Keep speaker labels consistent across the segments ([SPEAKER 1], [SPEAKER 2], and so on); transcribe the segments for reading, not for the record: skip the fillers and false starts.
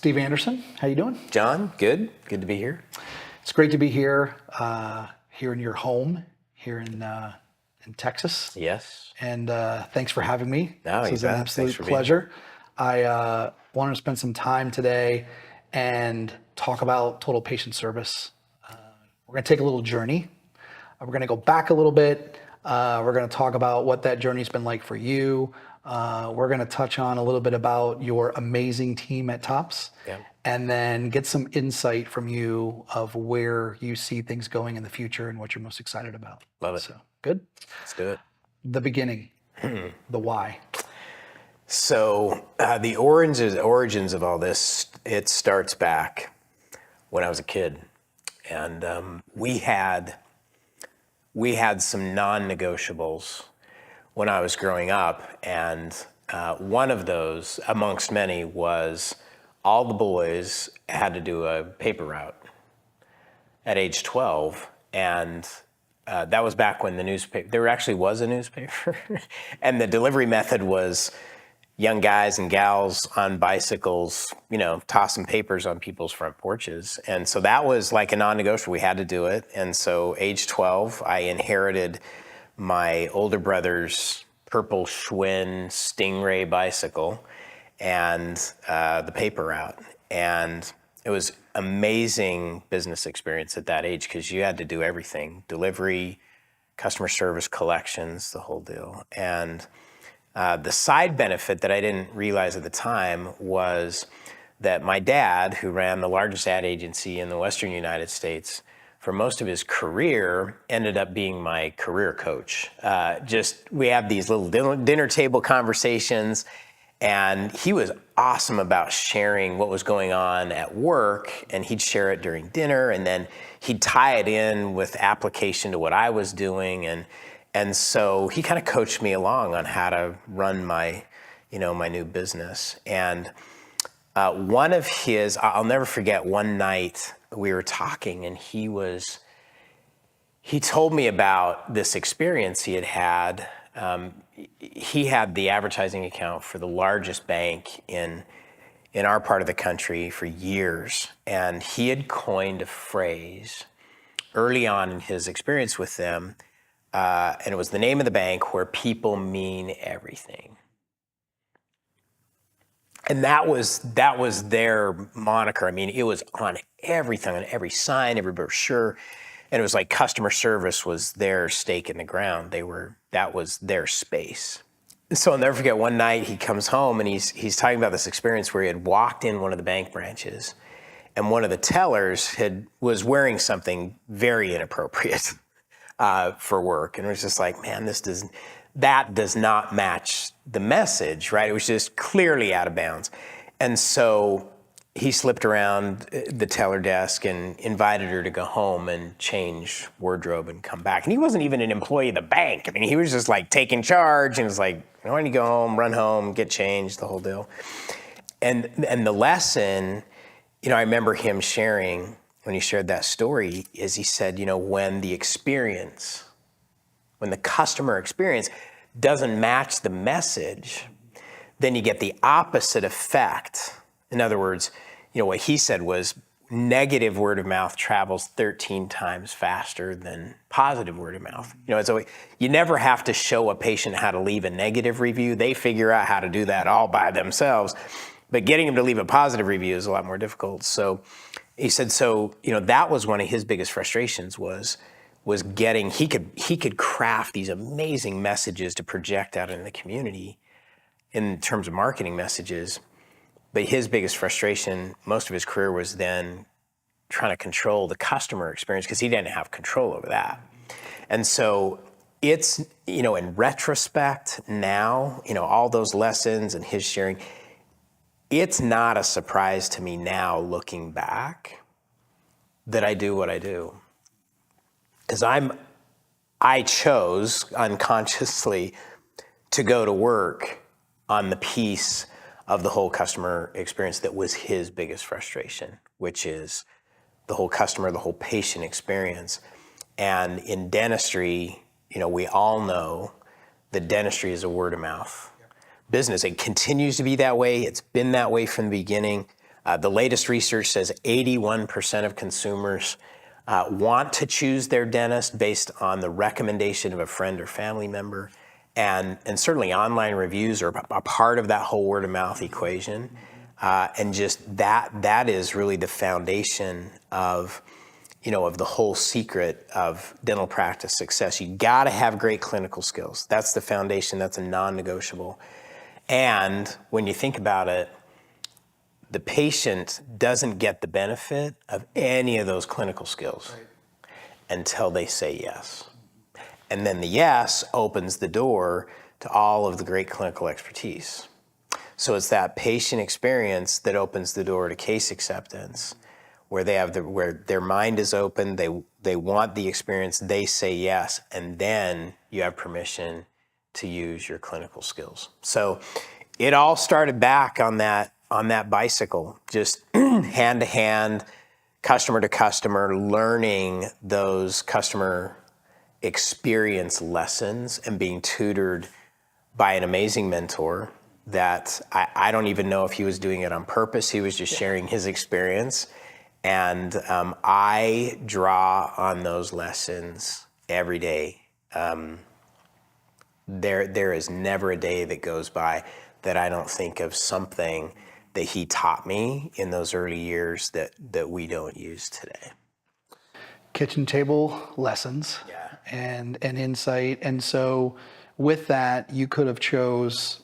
[SPEAKER 1] Steve Anderson, how you doing?
[SPEAKER 2] John, good. Good to be here.
[SPEAKER 1] It's great to be here, here in your home, here in Texas.
[SPEAKER 2] Yes.
[SPEAKER 1] And thanks for having me.
[SPEAKER 2] No,
[SPEAKER 1] This
[SPEAKER 2] you
[SPEAKER 1] is an
[SPEAKER 2] bet.
[SPEAKER 1] absolute
[SPEAKER 2] Thanks for being
[SPEAKER 1] pleasure. I wanted to spend some time today and talk about total patient service. We're going to take a little journey. We're going to go back a little bit. We're going to talk about what that journey's been like for you. We're going to touch on a little bit about your amazing team at Tops.
[SPEAKER 2] Yeah.
[SPEAKER 1] And then get some insight from you of where you see things going in the future and what you're most excited about.
[SPEAKER 2] Love it.
[SPEAKER 1] So, good?
[SPEAKER 2] Let's do it.
[SPEAKER 1] The beginning, the why.
[SPEAKER 2] So the origins of all this, it starts back when I was a kid. And we had some non-negotiables when I was growing up. And one of those, amongst many, was all the boys had to do a paper route at age 12. And that was back when there actually was a newspaper. And the delivery method was young guys and gals on bicycles, tossing papers on people's front porches. And so that was like a non-negotiable. We had to do it. And so age 12, I inherited my older brother's purple Schwinn Stingray bicycle and the paper route. And it was amazing business experience at that age because you had to do everything: delivery, customer service, collections, the whole deal. And the side benefit that I didn't realize at the time was that my dad, who ran the largest ad agency in the Western United States, for most of his career, ended up being my career coach. We had these little dinner table conversations, and he was awesome about sharing what was going on at work, and he'd share it during dinner, and then he'd tie it in with application to what I was doing, and so he kind of coached me along on how to run my new business. And one of his, I'll never forget, one night we were talking, and he told me about this experience he had had. He had the advertising account for the largest bank in our part of the country for years, and he had coined a phrase early on in his experience with them, and it was the name of the bank, where people mean everything. And that was their moniker. I mean, it was on everything, on every sign, every brochure. And it was like customer service was their stake in the ground. That was their space. So I'll never forget, one night he comes home and he's talking about this experience where he had walked in one of the bank branches, and one of the tellers was wearing something very inappropriate for work. And it was just like, man, that does not match the message, right? It was just clearly out of bounds. And so he slipped around the teller desk and invited her to go home and change wardrobe and come back. And he wasn't even an employee of the bank. I mean, he was just like taking charge and was like, why don't you go home, run home, get changed, the whole deal. And the lesson, I remember him sharing when he shared that story, is he said, when the customer experience doesn't match the message, then you get the opposite effect. In other words, what he said was negative word of mouth travels 13 times faster than positive word of mouth. So you never have to show a patient how to leave a negative review. They figure out how to do that all by themselves. But getting them to leave a positive review is a lot more difficult. So he said, that was one of his biggest frustrations was getting, he could craft these amazing messages to project out in the community in terms of marketing messages. But his biggest frustration, most of his career, was then trying to control the customer experience because he didn't have control over that. And so it's, in retrospect now, all those lessons and his sharing, it's not a surprise to me now looking back that I do what I do. Because I chose unconsciously to go to work on the piece of the whole customer experience that was his biggest frustration, which is the whole customer, the whole patient experience. And in dentistry, we all know that dentistry is a word of mouth business. It continues to be that way. It's been that way from the beginning. The latest research says 81% of consumers want to choose their dentist based on the recommendation of a friend or family member. And certainly online reviews are a part of that whole word of mouth equation. And just that is really the foundation of the whole secret of dental practice success. You got to have great clinical skills. That's the foundation. That's a non-negotiable. And when you think about it, the patient doesn't get the benefit of any of those clinical skills until they say yes. And then the yes opens the door to all of the great clinical expertise. So it's that patient experience that opens the door to case acceptance, where where their mind is open, they want the experience, they say yes, and then you have permission to use your clinical skills. So it all started back on that bicycle, just hand to hand, customer to customer, learning those customer experience lessons and being tutored by an amazing mentor that I don't even know if he was doing it on purpose. He was just sharing his experience. And I draw on those lessons every day. There is never a day that goes by that I don't think of something that he taught me in those early years that we don't use today.
[SPEAKER 1] Kitchen table lessons and insight. And so with that, you could have chose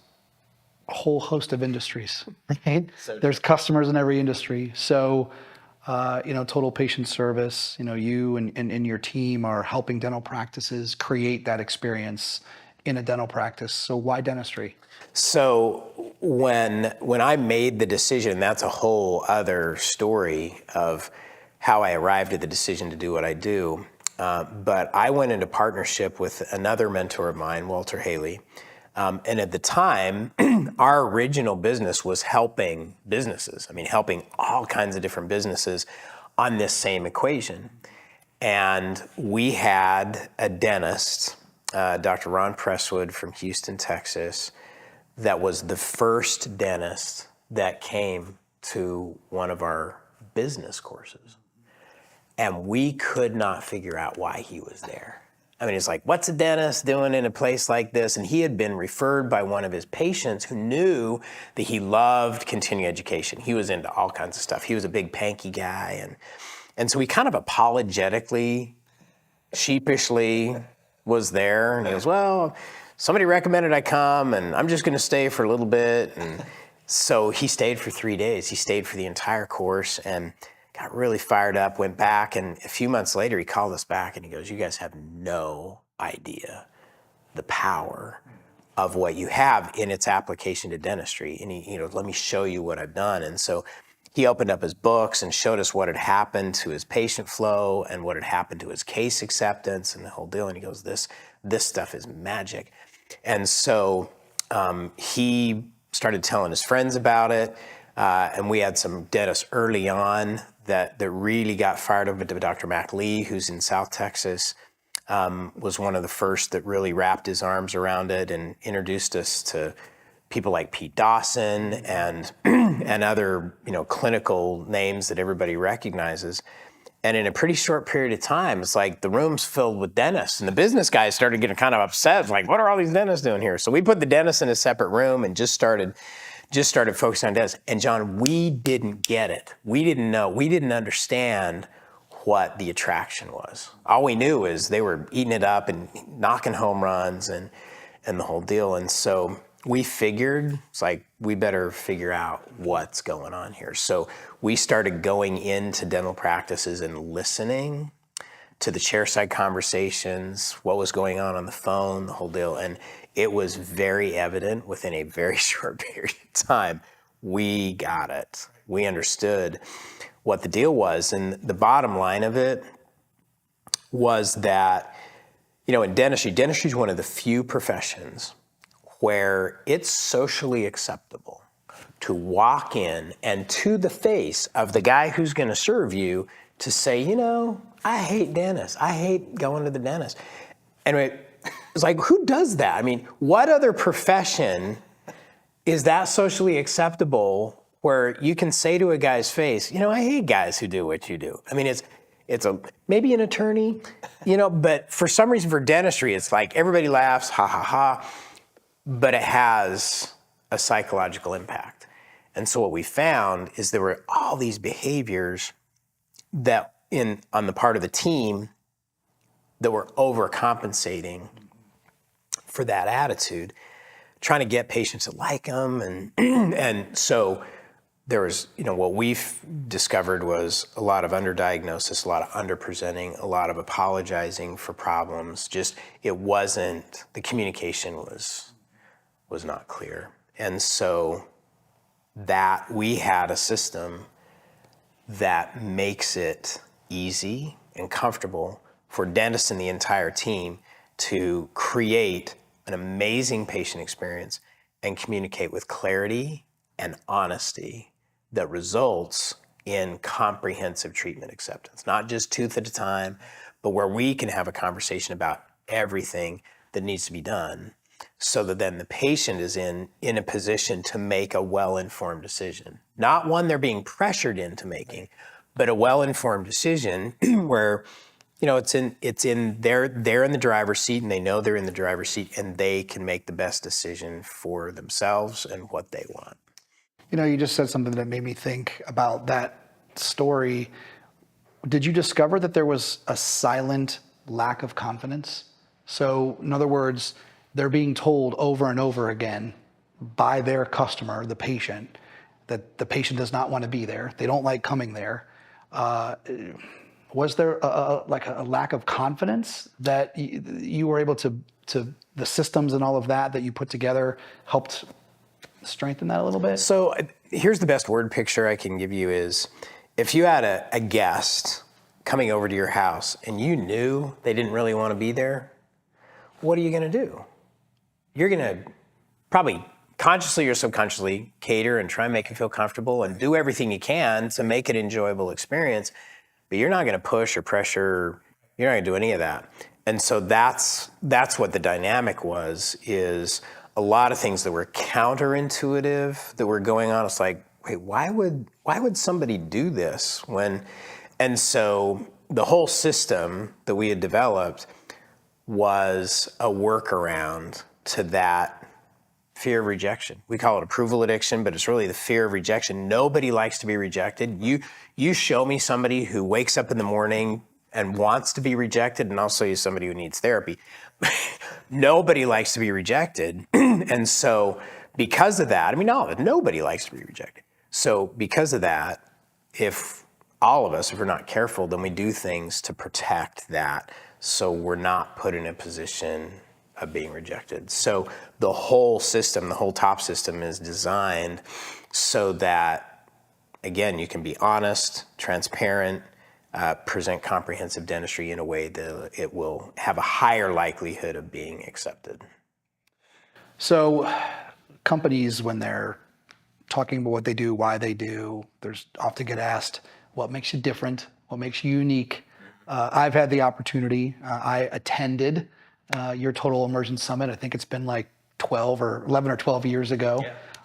[SPEAKER 1] a whole host of industries, right? There's customers in every industry. So, total patient service, you and your team are helping dental practices create that experience in a dental practice. So why dentistry?
[SPEAKER 2] So when I made the decision, that's a whole other story of how I arrived at the decision to do what I do. But I went into partnership with another mentor of mine, Walter Haley. And at the time, our original business was helping businesses. Helping all kinds of different businesses on this same equation. And we had a dentist, Dr. Ron Presswood from Houston, Texas, that was the first dentist that came to one of our business courses. And we could not figure out why he was there. It's like, what's a dentist doing in a place like this? And he had been referred by one of his patients who knew that he loved continuing education. He was into all kinds of stuff. He was a big Pankey guy. And so he kind of apologetically, sheepishly was there. And he goes, well, somebody recommended I come, and I'm just going to stay for a little bit. And so he stayed for 3 days. He stayed for the entire course and got really fired up, went back, and a few months later, he called us back and he goes, you guys have no idea the power of what you have in its application to dentistry. And let me show you what I've done. And so he opened up his books and showed us what had happened to his patient flow and what had happened to his case acceptance and the whole deal. And he goes, this stuff is magic. And so he started telling his friends about it. And we had some dentists early on that really got fired up. Dr. Mac Lee, who's in South Texas, was one of the first that really wrapped his arms around it and introduced us to people like Pete Dawson and other clinical names that everybody recognizes. And in a pretty short period of time, it's like the room's filled with dentists, and the business guys started getting kind of upset. Like, what are all these dentists doing here? So we put the dentists in a separate room and just started focusing on dentists. And John, we didn't get it. We didn't know. We didn't understand what the attraction was. All we knew is they were eating it up and knocking home runs and the whole deal. And so we figured, it's like, we better figure out what's going on here. So we started going into dental practices and listening to the chairside conversations, what was going on the phone, the whole deal. And it was very evident within a very short period of time. We got it. We understood what the deal was. And the bottom line of it was that, in dentistry is one of the few professions where it's socially acceptable to walk in and to the face of the guy who's going to serve you to say, I hate dentists. I hate going to the dentist. Anyway, it's like, who does that? What other profession is that socially acceptable where you can say to a guy's face, I hate guys who do what you do. I mean, it's maybe an attorney, but for some reason for dentistry, it's like everybody laughs, ha ha ha, but it has a psychological impact. And so what we found is there were all these behaviors that on the part of the team that were overcompensating for that attitude, trying to get patients to like them. And so there was, what we've discovered was a lot of underdiagnosis, a lot of underpresenting, a lot of apologizing for problems. Just, the communication was not clear. And so that we had a system that makes it easy and comfortable for dentists and the entire team to create an amazing patient experience and communicate with clarity and honesty that results in comprehensive treatment acceptance, not just tooth at a time, but where we can have a conversation about everything that needs to be done so that then the patient is in a position to make a well-informed decision. Not one they're being pressured into making, but a well-informed decision where they're in the driver's seat and they know they're in the driver's seat and they can make the best decision for themselves and what they want.
[SPEAKER 1] You just said something that made me think about that story. Did you discover that there was a silent lack of confidence? So in other words, they're being told over and over again by their customer, the patient, that the patient does not want to be there. They don't like coming there. Was there a lack of confidence that you were able to the systems and all of that you put together helped strengthen that a little bit?
[SPEAKER 2] So here's the best word picture I can give you is if you had a guest coming over to your house and you knew they didn't really want to be there, what are you going to do? You're going to probably consciously or subconsciously cater and try and make them feel comfortable and do everything you can to make it an enjoyable experience. But you're not going to push or pressure. You're not going to do any of that. And so that's what the dynamic was, is a lot of things that were counterintuitive that were going on. It's like, wait, why would somebody do this and so the whole system that we had developed was a workaround to that fear of rejection. We call it approval addiction, but it's really the fear of rejection. Nobody likes to be rejected. You show me somebody who wakes up in the morning and wants to be rejected, and I'll show you somebody who needs therapy. Nobody likes to be rejected. And so because of that, nobody likes to be rejected. So because of that, if we're not careful, then we do things to protect that so we're not put in a position of being rejected. So the whole system, the whole top system is designed so that, again, you can be honest, transparent, present comprehensive dentistry in a way that it will have a higher likelihood of being accepted.
[SPEAKER 1] So companies, when they're talking about what they do, why they do, there's often get asked, what makes you different? What makes you unique? I've had the opportunity, I attended your Total Immersion Summit. I think it's been like 11 or 12 years ago.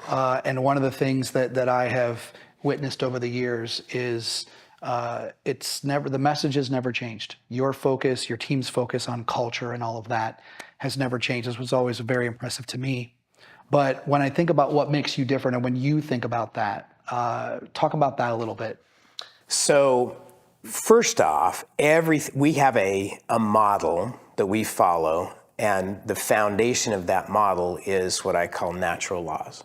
[SPEAKER 1] Yeah. And one of the things that I have witnessed over the years is the message has never changed. Your focus, your team's focus on culture and all of that has never changed. This was always very impressive to me. But when I think about what makes you different and when you think about that, talk about that a little bit.
[SPEAKER 2] So first off, we have a model that we follow, and the foundation of that model is what I call natural laws,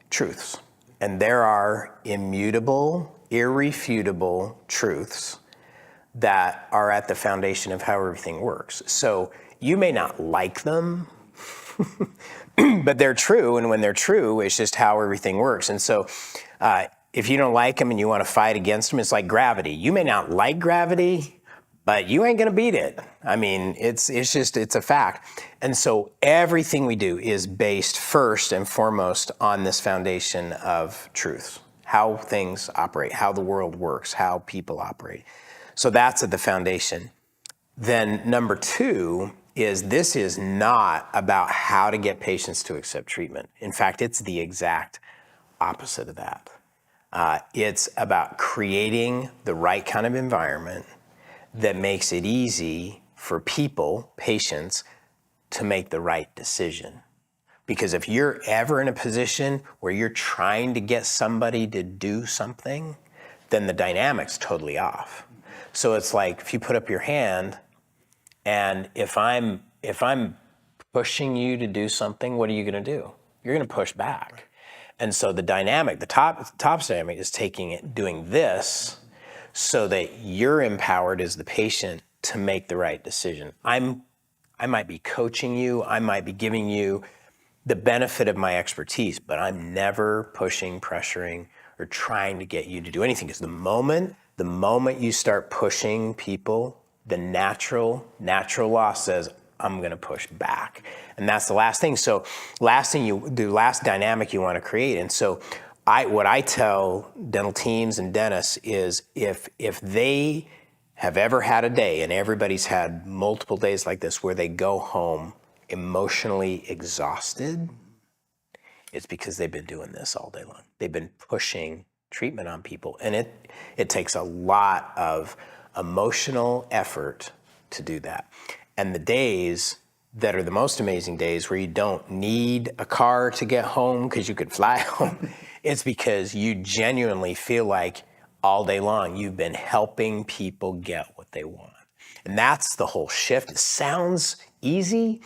[SPEAKER 2] truths. And there are immutable, irrefutable truths that are at the foundation of how everything works. So you may not like them, but they're true. And when they're true, it's just how everything works. And so if you don't like them and you want to fight against them, it's like gravity. You may not like gravity, but you ain't going to beat it. It's a fact. And so everything we do is based first and foremost on this foundation of truth, how things operate, how the world works, how people operate. So that's at the foundation. Then number two is this is not about how to get patients to accept treatment. In fact, it's the exact opposite of that. It's about creating the right kind of environment that makes it easy for people, patients, to make the right decision. Because if you're ever in a position where you're trying to get somebody to do something, then the dynamic's totally off. So it's like if you put up your hand, and if I'm pushing you to do something, what are you going to do? You're going to push back. And so the dynamic, the top dynamic is doing this so that you're empowered as the patient to make the right decision. I might be coaching you, I might be giving you the benefit of my expertise, but I'm never pushing, pressuring, or trying to get you to do anything. Because the moment you start pushing people, the natural law says, I'm gonna push back. And that's the last thing. So the last dynamic you wanna create. And so what I tell dental teams and dentists is if they have ever had a day, and everybody's had multiple days like this, where they go home emotionally exhausted, it's because they've been doing this all day long. They've been pushing treatment on people. And it takes a lot of emotional effort to do that. And the days that are the most amazing days where you don't need a car to get home because you could fly home, it's because you genuinely feel like all day long you've been helping people get what they want. And that's the whole shift. It sounds easy.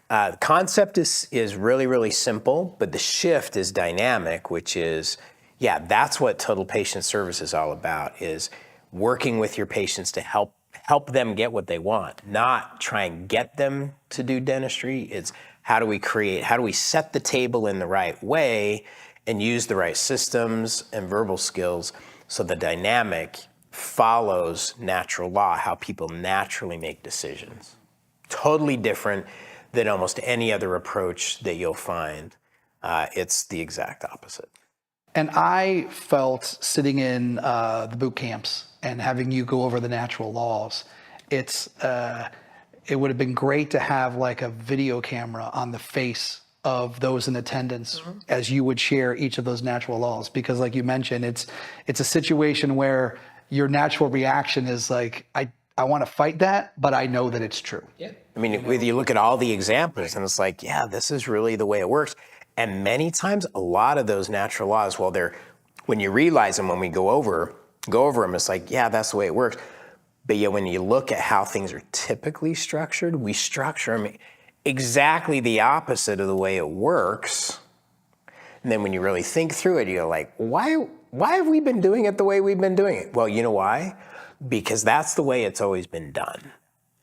[SPEAKER 2] The concept is really, really simple, but the shift is dynamic, which is, that's what total patient service is all about, is working with your patients to help them get what they want, not try and get them to do dentistry. It's how do we set the table in the right way and use the right systems and verbal skills so the dynamic follows natural law, how people naturally make decisions. Totally different than almost any other approach that you'll find. It's the exact opposite.
[SPEAKER 1] And I felt sitting in the boot camps and having you go over the natural laws, it would have been great to have like a video camera on the face of those in attendance as you would share each of those natural laws. Because like you mentioned, it's a situation where your natural reaction is like, I want to fight that, but I know that it's true.
[SPEAKER 2] Yeah. I mean, if you look at all the examples and it's like, this is really the way it works. And many times, a lot of those natural laws, when you realize them, when we go over them, it's like, that's the way it works. But when you look at how things are typically structured, we structure them exactly the opposite of the way it works. And then when you really think through it, you're like, why have we been doing it the way we've been doing it? Well, you know why? Because that's the way it's always been done.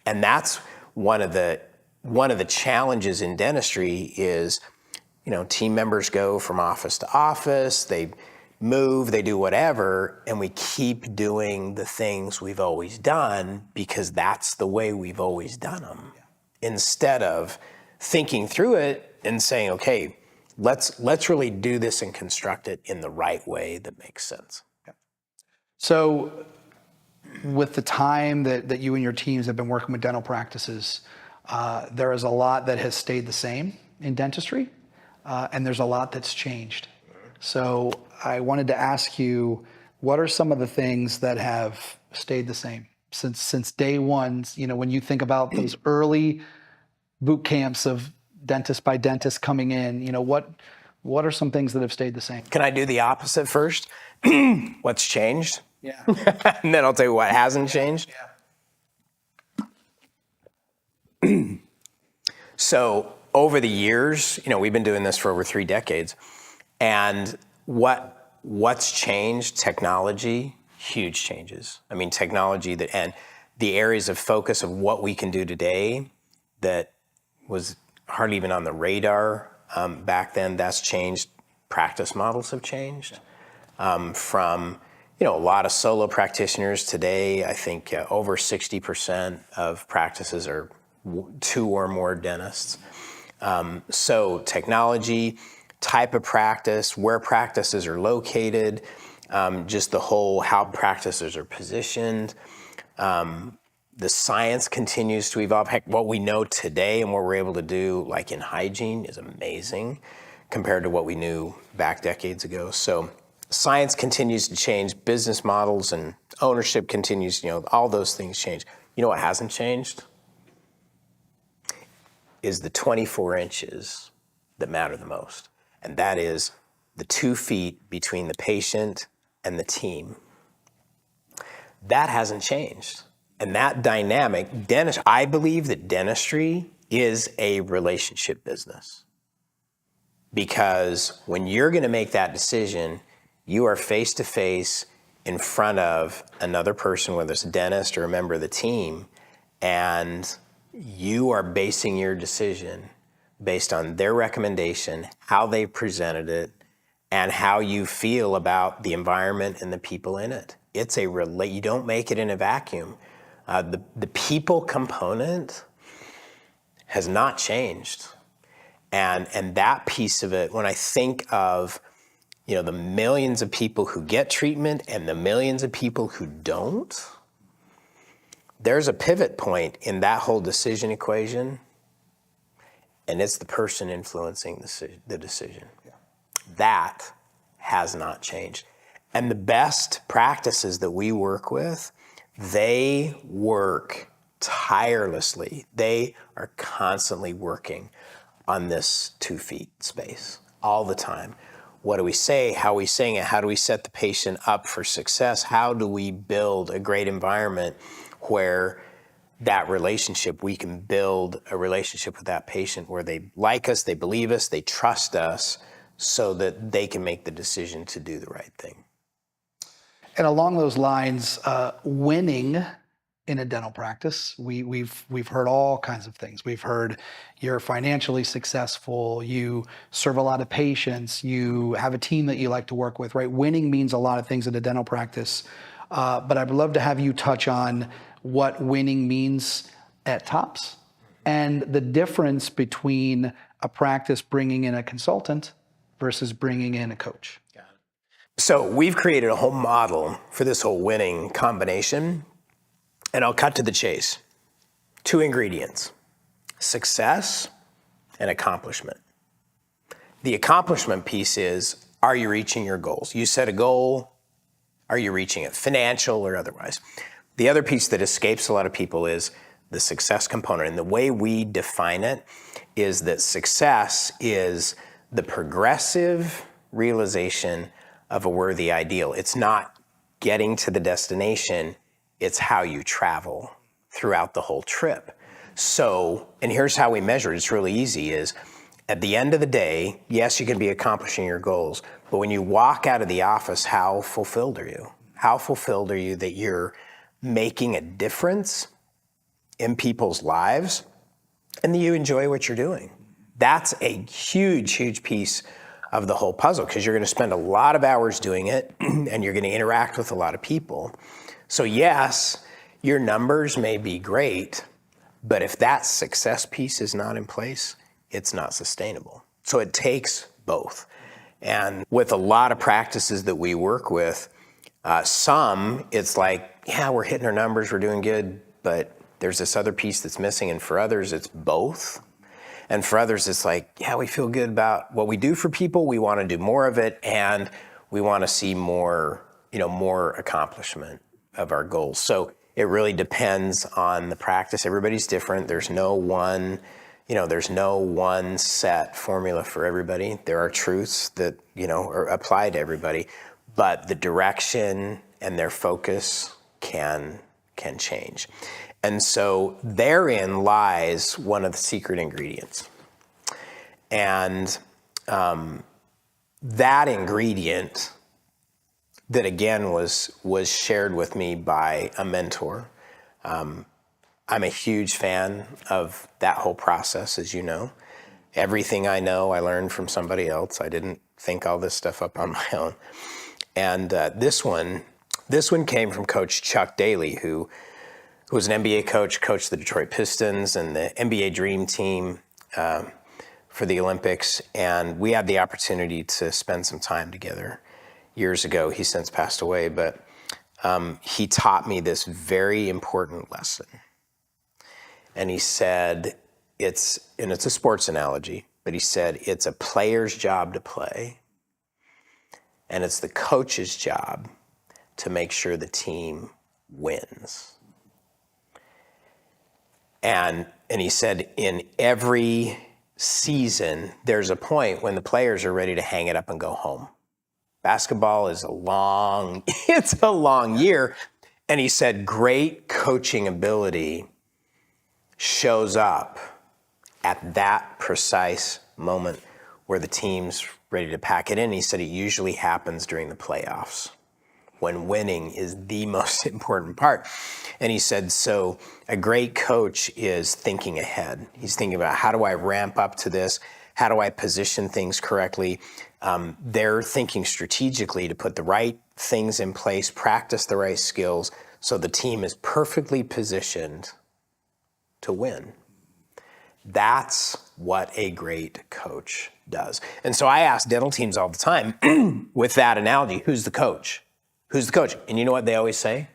[SPEAKER 2] And that's one of the challenges in dentistry is, team members go from office to office, they move, they do whatever, and we keep doing the things we've always done because that's the way we've always done them. Instead of thinking through it and saying, okay, let's really do this and construct it in the right way that makes sense.
[SPEAKER 1] So with the time that you and your teams have been working with dental practices, there is a lot that has stayed the same in dentistry, and there's a lot that's changed. So I wanted to ask you, what are some of the things that have stayed the same since day one? When you think about those early boot camps of dentist by dentist coming in, what are some things that have stayed the same?
[SPEAKER 2] Can I do the opposite first? What's changed?
[SPEAKER 1] Yeah.
[SPEAKER 2] And then I'll tell you what hasn't changed.
[SPEAKER 1] Yeah.
[SPEAKER 2] So over the years, we've been doing this for over 3 decades. And what's changed? Technology, huge changes. I mean, technology and the areas of focus of what we can do today that was hardly even on the radar back then, that's changed. Practice models have changed. From a lot of solo practitioners today, I think over 60% of practices are 2 or more dentists. So technology, type of practice, where practices are located, just the whole how practices are positioned. The science continues to evolve. Heck, what we know today and what we're able to do, like in hygiene, is amazing compared to what we knew back decades ago. So science continues to change, business models and ownership continues, all those things change. You know what hasn't changed? Is the 24 inches that matter the most. And that is the 2 feet between the patient and the team. That hasn't changed. And that dynamic, I believe that dentistry is a relationship business. Because when you're going to make that decision, you are face to face in front of another person, whether it's a dentist or a member of the team, and you are basing your decision based on their recommendation, how they presented it, and how you feel about the environment and the people in it. You don't make it in a vacuum. The people component has not changed. And that piece of it, when I think of, the millions of people who get treatment and the millions of people who don't, there's a pivot point in that whole decision equation, and it's the person influencing the decision. Yeah. That has not changed. And the best practices that we work with, they work tirelessly. They are constantly working on this 2 feet space all the time. What do we say? How are we saying it? How do we set the patient up for success? How do we build a great environment where that relationship, we can build a relationship with that patient where they like us, they believe us, they trust us, so that they can make the decision to do the right thing.
[SPEAKER 1] And along those lines, winning in a dental practice, we've heard all kinds of things. We've heard you're financially successful, you serve a lot of patients, you have a team that you like to work with, right? Winning means a lot of things in a dental practice. But I'd love to have you touch on what winning means at Tops and the difference between a practice bringing in a consultant versus bringing in a coach.
[SPEAKER 2] So we've created a whole model for this whole winning combination, and I'll cut to the chase. 2 ingredients: success and accomplishment. The accomplishment piece is, are you reaching your goals? You set a goal, are you reaching it, financial or otherwise? The other piece that escapes a lot of people is the success component. And the way we define it is that success is the progressive realization of a worthy ideal. It's not getting to the destination, it's how you travel throughout the whole trip. So, and here's how we measure it, it's really easy, is at the end of the day, yes, you can be accomplishing your goals, but when you walk out of the office, how fulfilled are you? How fulfilled are you that you're making a difference in people's lives and that you enjoy what you're doing? That's a huge, huge piece of the whole puzzle, because you're going to spend a lot of hours doing it and you're going to interact with a lot of people. So yes, your numbers may be great, but if that success piece is not in place, it's not sustainable. So it takes both. And with a lot of practices that we work with, some it's like, yeah, we're hitting our numbers, we're doing good, but there's this other piece that's missing. And for others, it's both. And for others, it's like, yeah, we feel good about what we do for people. We want to do more of it, and we want to see more, more accomplishment of our goals. So it really depends on the practice. Everybody's different. There's no one, there's no one set formula for everybody. There are truths that, are applied to everybody, but the direction and their focus can change. And so therein lies one of the secret ingredients. And that ingredient that, again, was shared with me by a mentor. I'm a huge fan of that whole process, as you know. Everything I know, I learned from somebody else. I didn't think all this stuff up on my own. And this one came from Coach Chuck Daly, who was an NBA coach, coached the Detroit Pistons and the NBA Dream Team for the Olympics. And we had the opportunity to spend some time together years ago. He's since passed away, but he taught me this very important lesson. And he said, it's a sports analogy, but he said it's a player's job to play, and it's the coach's job to make sure the team wins. And he said in every season, there's a point when the players are ready to hang it up and go home. Basketball is it's a long year. And he said great coaching ability shows up at that precise moment where the team's ready to pack it in. He said it usually happens during the playoffs, when winning is the most important part. And he said, so a great coach is thinking ahead. He's thinking about, how do I ramp up to this? How do I position things correctly? They're thinking strategically to put the right things in place, practice the right skills, so the team is perfectly positioned to win. That's what a great coach does. And so I ask dental teams all the time, with that analogy, who's the coach? Who's the coach? And you know what they always say?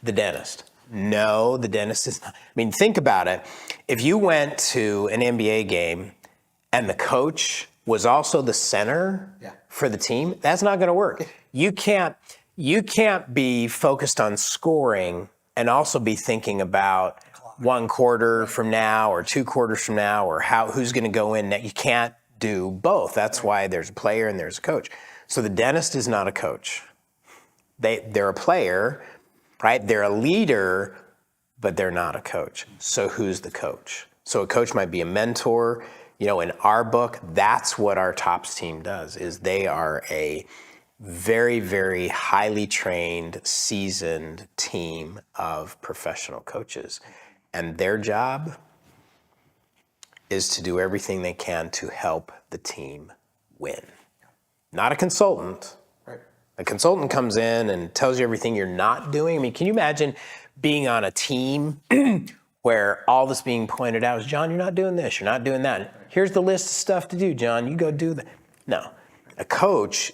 [SPEAKER 2] The dentist. No, the dentist is not. I mean, think about it. If you went to an NBA game and the coach was also the center for the team, that's not going to work. You can't be focused on scoring and also be thinking about 1 quarter from now or 2 quarters from now or who's going to go in. You can't do both. That's why there's a player and there's a coach. So the dentist is not a coach. They're a player, right? They're a leader, but they're not a coach. So who's the coach? So a coach might be a mentor. You know, in our book, that's what our TOPS team does, is they are a very, very highly trained, seasoned team of professional coaches. And their job is to do everything they can to help the team win. Not a consultant. A consultant comes in and tells you everything you're not doing. I mean, can you imagine being on a team where all that's being pointed out is, John, you're not doing this, you're not doing that. Here's the list of stuff to do, John, you go do that. No, a coach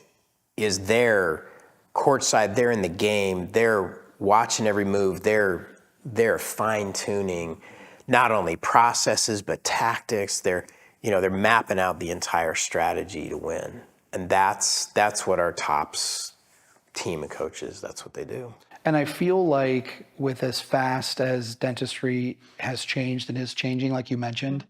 [SPEAKER 2] is there courtside, they're in the game, they're watching every move, they're fine-tuning not only processes but tactics. They're mapping out the entire strategy to win. And that's what our TOPS team of coaches, that's what they do.
[SPEAKER 1] And I feel like with as fast as dentistry has changed and is changing, like you mentioned,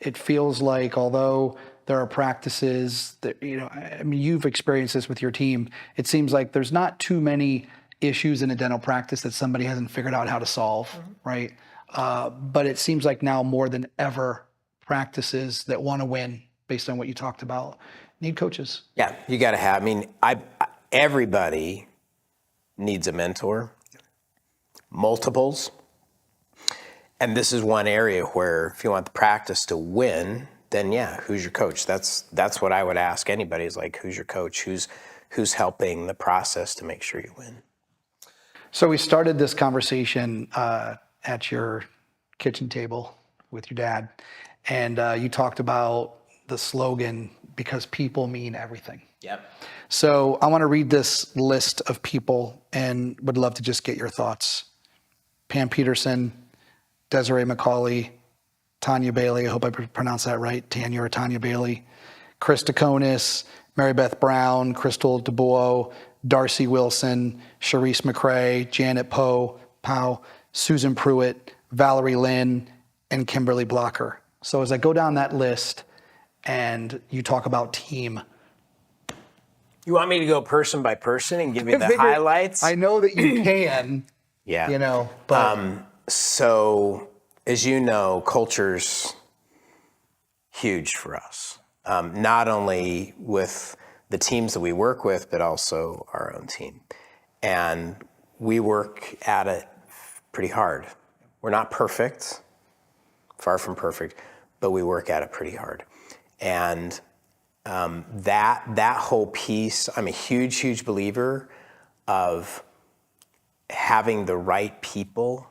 [SPEAKER 1] it feels like although there are practices that, I mean, you've experienced this with your team, it seems like there's not too many issues in a dental practice that somebody hasn't figured out how to solve, right? But it seems like now more than ever, practices that want to win, based on what you talked about, need coaches.
[SPEAKER 2] Yeah, you got to have, I mean, everybody needs a mentor, multiples. And this is one area where if you want the practice to win, then yeah, who's your coach? That's what I would ask anybody, is like, who's your coach? Who's helping the process to make sure you win?
[SPEAKER 1] So we started this conversation at your kitchen table with your dad, and you talked about the slogan, because people mean everything.
[SPEAKER 2] Yep.
[SPEAKER 1] So I want to read this list of people and would love to just get your thoughts. Pam Peterson, Desiree McCauley, Tanya Bailey, I hope I pronounced that right, Tanya or Tanya Bailey, Chris Daconis, Mary Beth Brown, Crystal DeBoe, Darcy Wilson, Sharice McCrae, Janet Powell, Susan Pruitt, Valerie Lynn, and Kimberly Blocker. So as I go down that list and you talk about team.
[SPEAKER 2] You want me to go person by person and give you the highlights?
[SPEAKER 1] I know that you can,
[SPEAKER 2] yeah.
[SPEAKER 1] But.
[SPEAKER 2] So as you know, culture's huge for us. Not only with the teams that we work with, but also our own team. And we work at it pretty hard. We're not perfect, far from perfect, but we work at it pretty hard. And that whole piece, I'm a huge believer of having the right people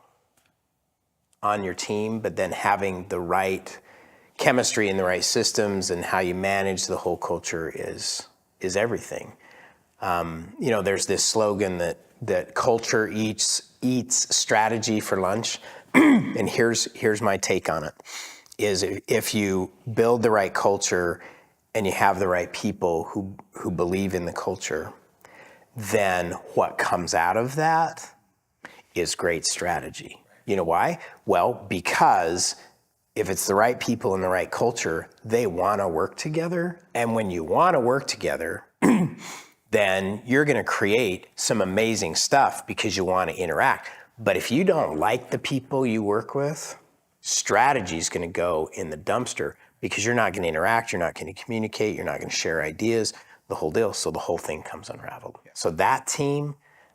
[SPEAKER 2] on your team, but then having the right chemistry and the right systems, and how you manage the whole culture is everything. There's this slogan that culture eats strategy for lunch, and here's my take on it. is if you build the right culture and you have the right people who believe in the culture, then what comes out of that is great strategy. You know why? Well, because if it's the right people in the right culture, they want to work together. And when you want to work together, then you're going to create some amazing stuff because you want to interact. But if you don't like the people you work with, strategy is going to go in the dumpster because you're not going to interact, you're not going to communicate, you're not going to share ideas, the whole deal. So the whole thing comes unraveled. So that team's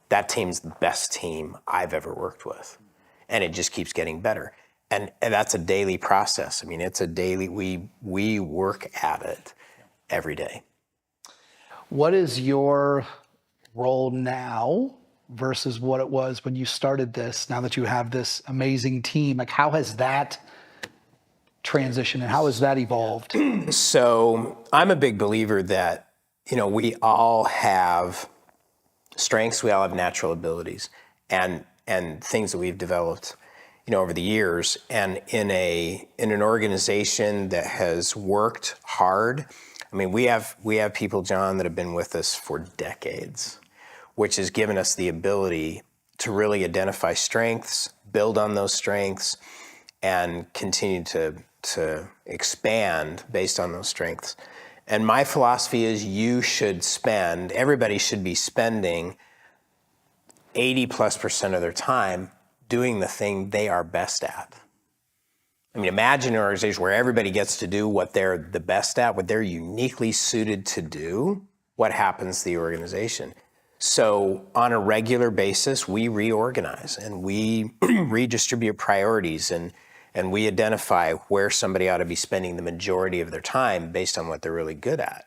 [SPEAKER 2] the best team I've ever worked with. And it just keeps getting better. And that's a daily process. I mean, it's a daily, we work at it every day.
[SPEAKER 1] What is your role now versus what it was when you started this, now that you have this amazing team? Like, how has that transitioned and how has that evolved?
[SPEAKER 2] So I'm a big believer that, we all have strengths, we all have natural abilities and things that we've developed, over the years. And in an organization that has worked hard, I mean, we have people, John, that have been with us for decades, which has given us the ability to really identify strengths, build on those strengths, and continue to expand based on those strengths. And my philosophy is everybody should be spending 80+% of their time doing the thing they are best at. I mean, imagine an organization where everybody gets to do what they're the best at, what they're uniquely suited to do. What happens to the organization? So on a regular basis, we reorganize and we redistribute priorities and we identify where somebody ought to be spending the majority of their time based on what they're really good at.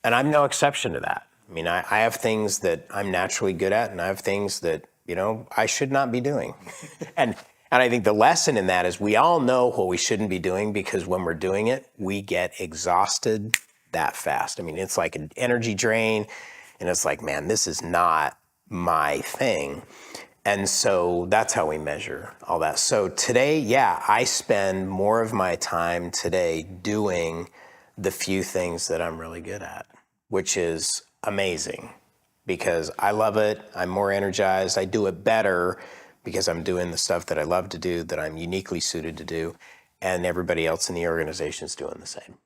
[SPEAKER 2] And I'm no exception to that. I mean, I have things that I'm naturally good at and I have things that, I should not be doing. And I think the lesson in that is we all know what we shouldn't be doing because when we're doing it, we get exhausted that fast. I mean, it's like an energy drain and it's like, man, this is not my thing. And so that's how we measure all that. So today, I spend more of my time today doing the few things that I'm really good at, which is amazing because I love it. I'm more energized. I do it better because I'm doing the stuff that I love to do, that I'm uniquely suited to do, and everybody else in the organization is doing the same.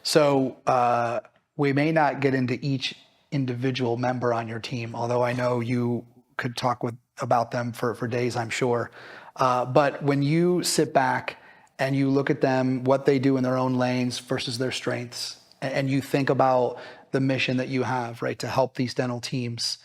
[SPEAKER 1] So we may not get into each individual member on your team, although I know you could talk about them for days, I'm sure. But when you sit back and you look at them, what they do in their own lanes versus their strengths, and you think about the mission that you have, right, to help these dental teams,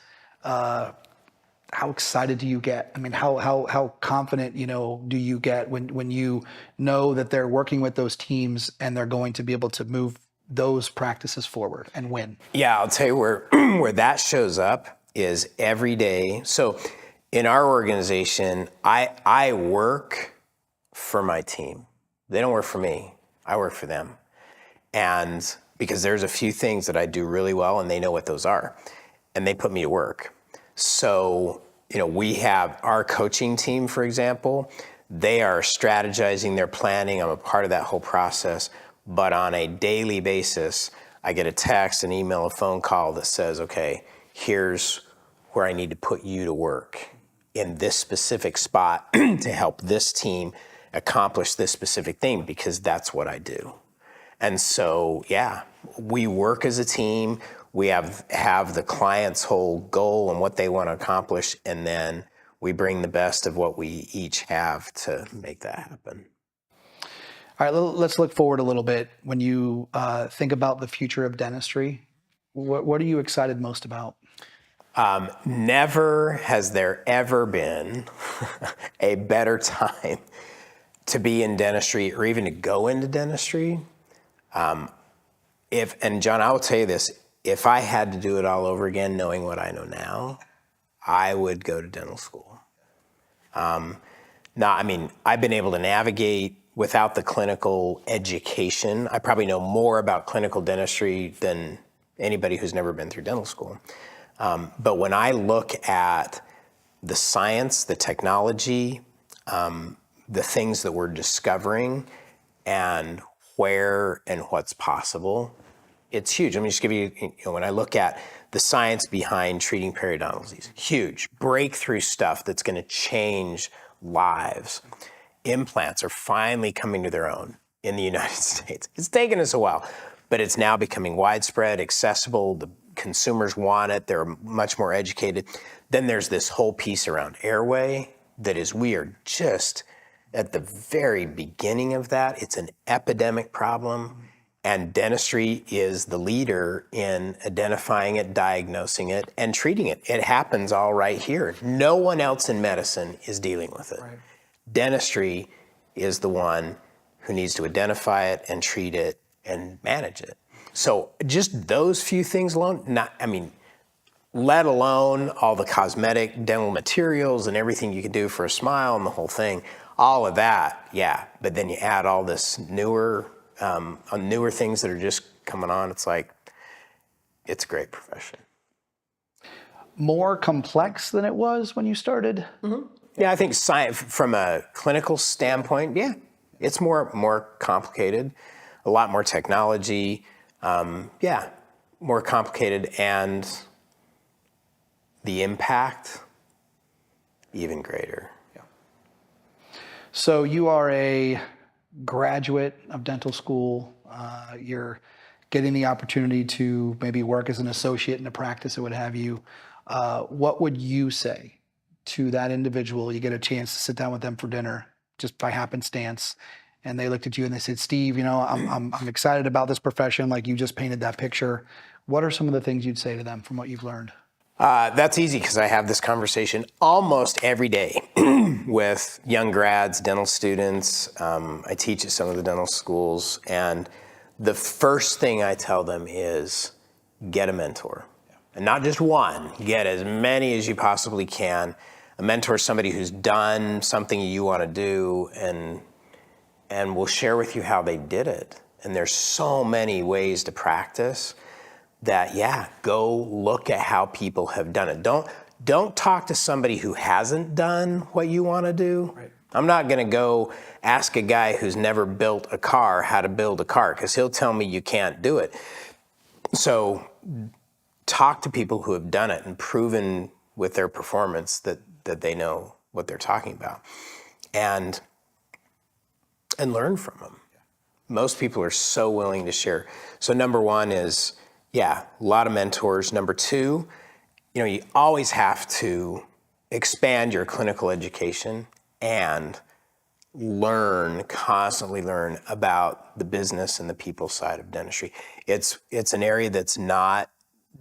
[SPEAKER 1] how excited do you get? I mean, how confident, do you get when you know that they're working with those teams and they're going to be able to move those practices forward and win?
[SPEAKER 2] Yeah, I'll tell you where that shows up is every day. So in our organization, I work for my team. They don't work for me. I work for them. And because there's a few things that I do really well and they know what those are. And they put me to work. So, we have our coaching team, for example, they are strategizing, they're planning. I'm a part of that whole process. But on a daily basis, I get a text, an email, a phone call that says, okay, here's where I need to put you to work in this specific spot to help this team accomplish this specific thing because that's what I do. And so, we work as a team. We have the client's whole goal and what they want to accomplish, and then we bring the best of what we each have to make that happen.
[SPEAKER 1] All right, let's look forward a little bit. When you think about the future of dentistry, what are you excited most about?
[SPEAKER 2] Never has there ever been a better time to be in dentistry or even to go into dentistry. And John, I will tell you this, if I had to do it all over again, knowing what I know now, I would go to dental school. I've been able to navigate without the clinical education. I probably know more about clinical dentistry than anybody who's never been through dental school. But when I look at the science, the technology, the things that we're discovering and where and what's possible, it's huge. Let me just give you, when I look at the science behind treating periodontal disease, huge breakthrough stuff that's going to change lives. Implants are finally coming to their own in the United States. It's taken us a while, but it's now becoming widespread, accessible. The consumers want it. They're much more educated. Then there's this whole piece around airway that is, we are just at the very beginning of that. It's an epidemic problem, and dentistry is the leader in identifying it, diagnosing it, and treating it. It happens all right here. No one else in medicine is dealing with it. Right. Dentistry is the one who needs to identify it and treat it and manage it. So just those few things alone, let alone all the cosmetic dental materials and everything you can do for a smile and the whole thing, all of that, yeah. But then you add all this newer things that are just coming on. It's like, it's a great profession.
[SPEAKER 1] More complex than it was when you started?
[SPEAKER 2] Mm-hmm. Yeah, I think from a clinical standpoint, yeah, it's more complicated, a lot more technology, more complicated, and the impact even greater.
[SPEAKER 1] Yeah. So you are a graduate of dental school. You're getting the opportunity to maybe work as an associate in a practice or what have you. What would you say to that individual? You get a chance to sit down with them for dinner just by happenstance, and they looked at you and they said, Steve, I'm excited about this profession, like you just painted that picture. What are some of the things you'd say to them from what you've learned?
[SPEAKER 2] That's easy because I have this conversation almost every day with young grads, dental students. I teach at some of the dental schools, and the first thing I tell them is get a mentor. And not just one, get as many as you possibly can. A mentor is somebody who's done something you want to do and will share with you how they did it. And there's so many ways to practice that, go look at how people have done it. Don't talk to somebody who hasn't done what you want to do. Right. I'm not going to go ask a guy who's never built a car how to build a car, because he'll tell me you can't do it. So talk to people who have done it and proven with their performance that they know what they're talking about, and learn from them. Most people are so willing to share. So number one is, a lot of mentors. Number two, you always have to expand your clinical education and constantly learn about the business and the people side of dentistry. It's an area that's not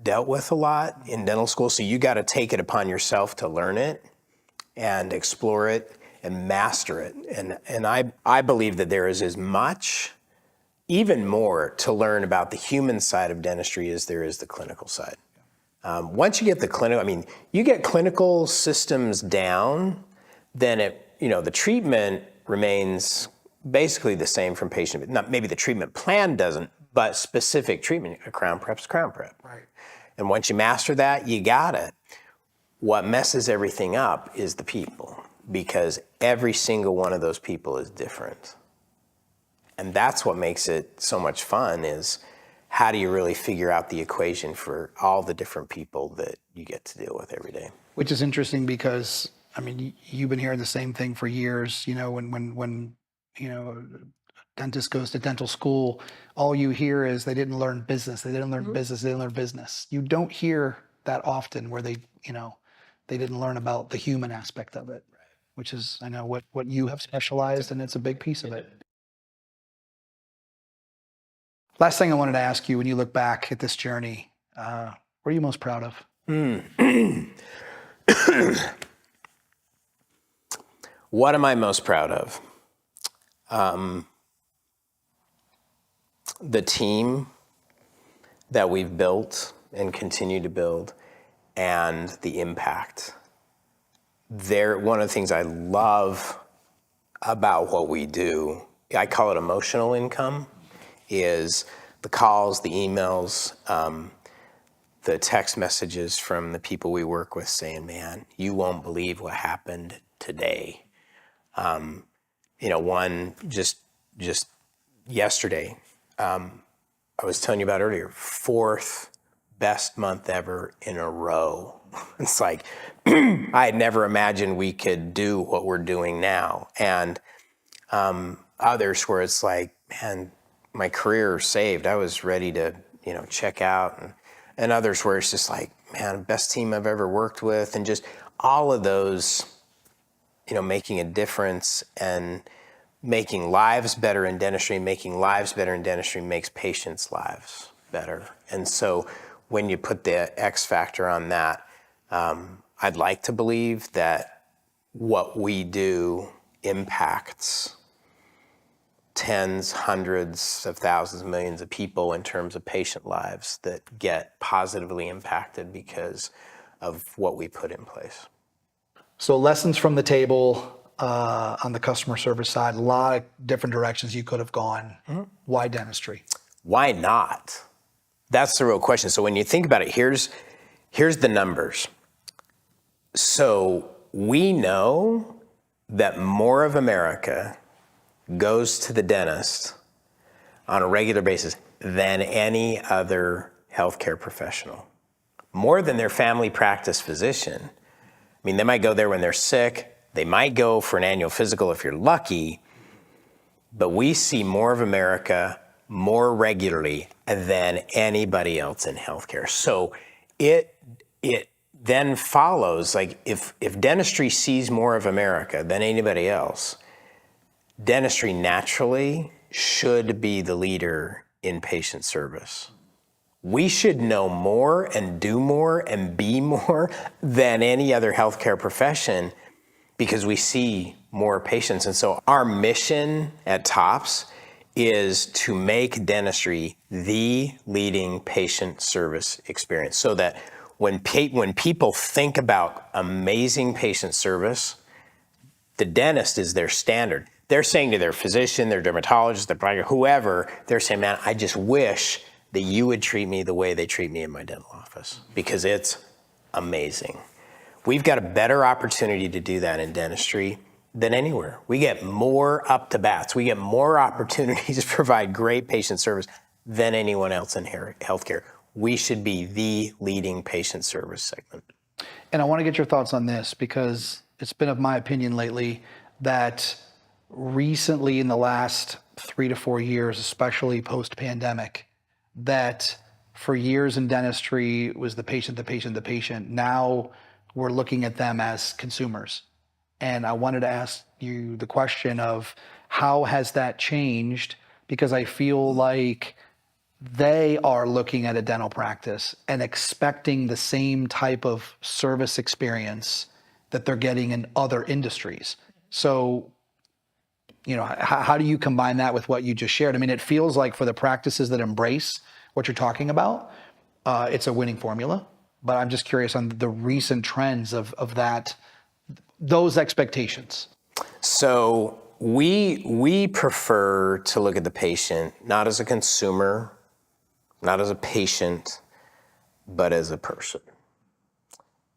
[SPEAKER 2] dealt with a lot in dental school, so you got to take it upon yourself to learn it and explore it and master it. And I believe that there is as much, even more, to learn about the human side of dentistry as there is the clinical side. Once you get you get clinical systems down, then the treatment remains basically the same from patient. Not maybe the treatment plan doesn't, but specific treatment, a crown prep's crown prep. Right. And once you master that, you got it. What messes everything up is the people, because every single one of those people is different. And that's what makes it so much fun, is how do you really figure out the equation for all the different people that you get to deal with every day?
[SPEAKER 1] Which is interesting because, you've been hearing the same thing for years. When dentist goes to dental school, all you hear is they didn't learn business. They didn't learn business. They didn't learn business. You don't hear that often where they didn't learn about the human aspect of it, which is, I know, what you have specialized, and it's a big piece of it. Last thing I wanted to ask you, when you look back at this journey, what are you most proud of?
[SPEAKER 2] What am I most proud of? The team that we've built and continue to build, and the impact. One of the things I love about what we do, I call it emotional income, is the calls, the emails, the text messages from the people we work with saying, man, you won't believe what happened today. one just yesterday, I was telling you about earlier, fourth best month ever in a row. It's like, I had never imagined we could do what we're doing now. And others where it's like, man, my career saved. I was ready to, check out. And others where it's just like, man, best team I've ever worked with. And just all of those, making a difference and making lives better in dentistry, making lives better in dentistry makes patients' lives better. And so when you put the X factor on that, I'd like to believe that what we do impacts tens, hundreds of thousands, millions of people in terms of patient lives that get positively impacted because of what we put in place.
[SPEAKER 1] So lessons from the table on the customer service side, a lot of different directions you could have gone. Mm-hmm. Why dentistry?
[SPEAKER 2] Why not? That's the real question. So when you think about it, here's the numbers. So we know that more of America goes to the dentist on a regular basis than any other healthcare professional. More than their family practice physician. I mean, they might go there when they're sick. They might go for an annual physical if you're lucky. But we see more of America more regularly than anybody else in healthcare. So it then follows, like if dentistry sees more of America than anybody else, dentistry naturally should be the leader in patient service. We should know more and do more and be more than any other healthcare profession because we see more patients. And so our mission at TOPS is to make dentistry the leading patient service experience so that when people think about amazing patient service, the dentist is their standard. They're saying to their physician, their dermatologist, their practitioner, whoever, they're saying, man, I just wish that you would treat me the way they treat me in my dental office because it's amazing. We've got a better opportunity to do that in dentistry than anywhere. We get more up to bats. We get more opportunities to provide great patient service than anyone else in healthcare. We should be the leading patient service segment.
[SPEAKER 1] And I want to get your thoughts on this because it's been of my opinion lately that recently in the last 3 to 4 years, especially post-pandemic, that for years in dentistry was the patient. Now we're looking at them as consumers. And I wanted to ask you the question of how has that changed? Because I feel like they are looking at a dental practice and expecting the same type of service experience that they're getting in other industries. So, how do you combine that with what you just shared? I mean, it feels like for the practices that embrace what you're talking about, it's a winning formula. But I'm just curious on the recent trends of those expectations.
[SPEAKER 2] So we prefer to look at the patient not as a consumer, not as a patient, but as a person.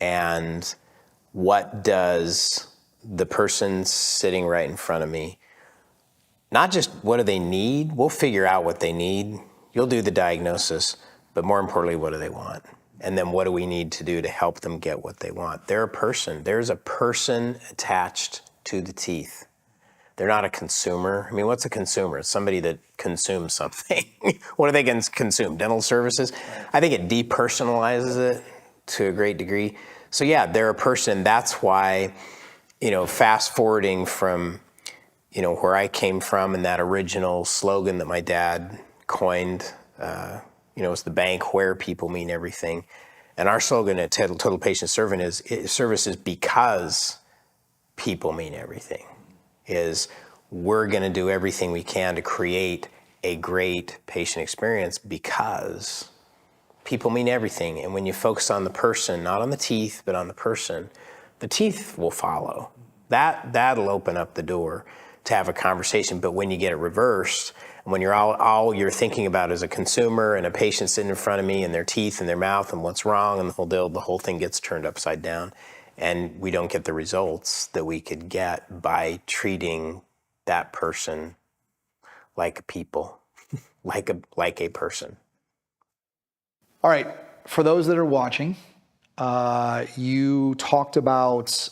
[SPEAKER 2] And what does the person sitting right in front of me, not just what do they need, we'll figure out what they need, you'll do the diagnosis, but more importantly, what do they want? And then what do we need to do to help them get what they want? They're a person. There's a person attached to the teeth. They're not a consumer. I mean, what's a consumer? It's somebody that consumes something. What do they consume? Dental services? I think it depersonalizes it to a great degree. So yeah, they're a person. That's why, fast forwarding from, where I came from and that original slogan that my dad coined, it's the bank where people mean everything. And our slogan at Total Patient Service is because people mean everything. Is we're going to do everything we can to create a great patient experience because people mean everything. And when you focus on the person, not on the teeth, but on the person, the teeth will follow. That'll open up the door to have a conversation. But when you get it reversed, when you're all you're thinking about is a consumer and a patient sitting in front of me and their teeth and their mouth and what's wrong and the whole thing gets turned upside down. And we don't get the results that we could get by treating that person like people, like a person.
[SPEAKER 1] All right, for those that are watching, you talked about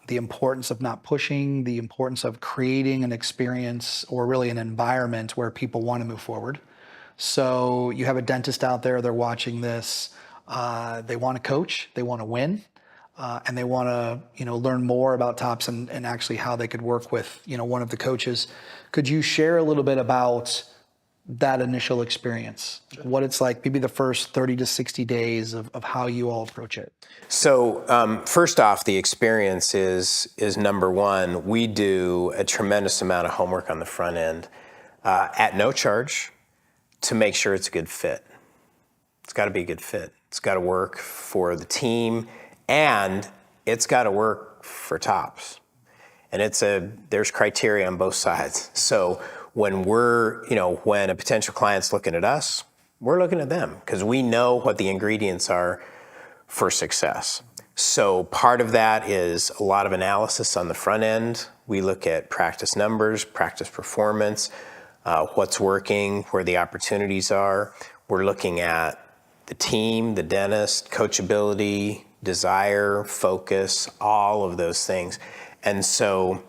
[SPEAKER 1] the importance of not pushing, the importance of creating an experience or really an environment where people want to move forward. So you have a dentist out there, they're watching this, they want to coach, they want to win, and they want to, learn more about TOPS and actually how they could work with, one of the coaches. Could you share a little bit about that initial experience, what it's like, maybe the first 30 to 60 days of how you all approach it?
[SPEAKER 2] So first off, the experience is number one. We do a tremendous amount of homework on the front end at no charge to make sure it's a good fit. It's got to be a good fit. It's got to work for the team, and it's got to work for TOPS. And there's criteria on both sides. So when when a potential client's looking at us, we're looking at them because we know what the ingredients are for success. So part of that is a lot of analysis on the front end. We look at practice numbers, practice performance, what's working, where the opportunities are. We're looking at the team, the dentist, coachability, desire, focus, all of those things. And so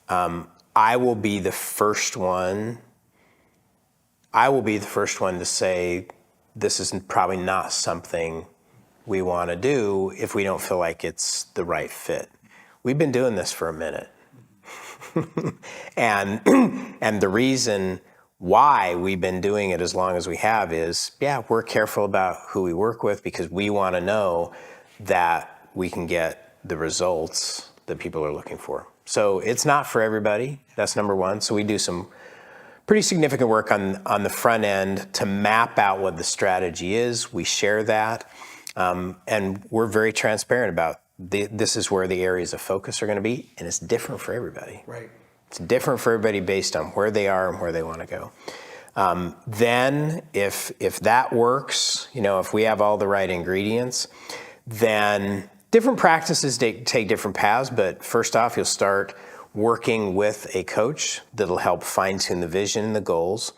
[SPEAKER 2] I will be the first one to say this is probably not something we want to do if we don't feel like it's the right fit. We've been doing this for a minute. and the reason why we've been doing it as long as we have is, we're careful about who we work with because we want to know that we can get the results that people are looking for. So it's not for everybody. That's number one. So we do some pretty significant work on the front end to map out what the strategy is. We share that. And we're very transparent about this is where the areas of focus are going to be. And it's different for everybody.
[SPEAKER 1] Right.
[SPEAKER 2] It's different for everybody based on where they are and where they want to go. Then if that works, if we have all the right ingredients, then different practices take different paths, but first off, you'll start working with a coach that'll help fine-tune the vision and the goals.